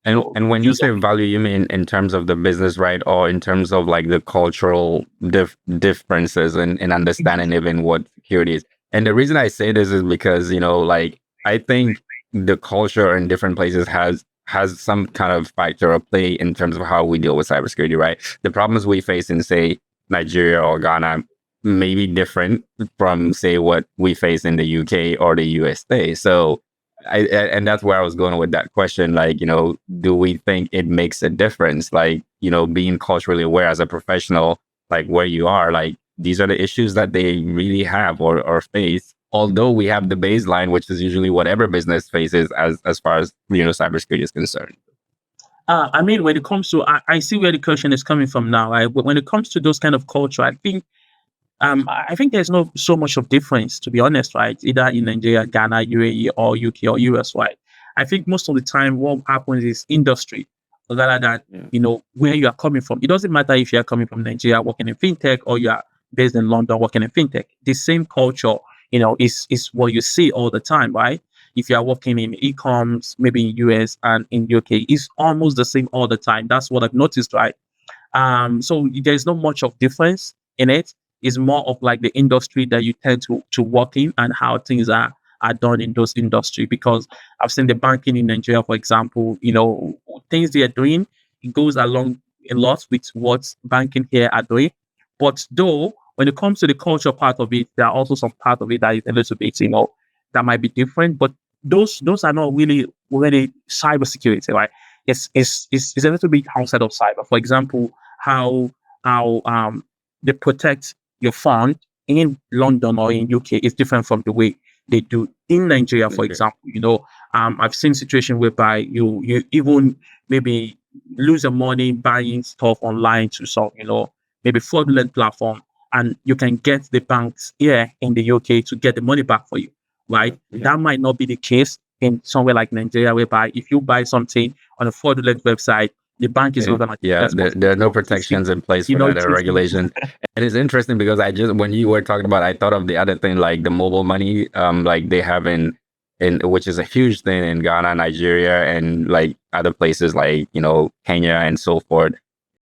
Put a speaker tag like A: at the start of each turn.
A: And when you say value, you mean in terms of the business, right? Or in terms of like the cultural differences and understanding even what security is. And the reason I say this is because, like, I think the culture in different places has some kind of factor or play in terms of how we deal with cybersecurity, right? The problems we face in, say, Nigeria or Ghana may be different from, say, what we face in the UK or the USA. So, and that's where I was going with that question. Like, do we think it makes a difference? Like, being culturally aware as a professional, like where you are, like these are the issues that they really have or face. Although we have the baseline, which is usually whatever business faces as far as, cybersecurity is concerned.
B: I mean, when it comes to, I see where the question is coming from now. When it comes to those kind of culture, I think there's no so much of difference, to be honest, right? Either in Nigeria, Ghana, UAE, or UK or US, right? I think most of the time what happens is industry, rather than where you are coming from. It doesn't matter if you are coming from Nigeria working in fintech or you are based in London working in fintech. The same culture, is what you see all the time, right? If you are working in e-coms, maybe in US and in UK, it's almost the same all the time. That's what I've noticed, right? So there's not much of difference in it. It's more of like the industry that you tend to work in and how things are done in those industry. Because I've seen the banking in Nigeria, for example, things they are doing, it goes along a lot with what banking here are doing. But though when it comes to the culture part of it, there are also some part of it that is a little bit, that might be different. But those are not really cybersecurity, right? It's a little bit outside of cyber. For example, how they protect your fund in London or in UK is different from the way they do in Nigeria, for example. I've seen situations whereby you even maybe lose your money buying stuff online to some, maybe fraudulent platform, and you can get the banks here in the UK to get the money back for you, right? That might not be the case in somewhere like Nigeria, whereby if you buy something on a fraudulent website, the bank is not going to.
A: Yeah, there are no protections in place for that, regulations. And it's interesting because when you were talking about, I thought of the other thing, like the mobile money, like they have in which is a huge thing in Ghana, Nigeria, and like other places like, Kenya and so forth.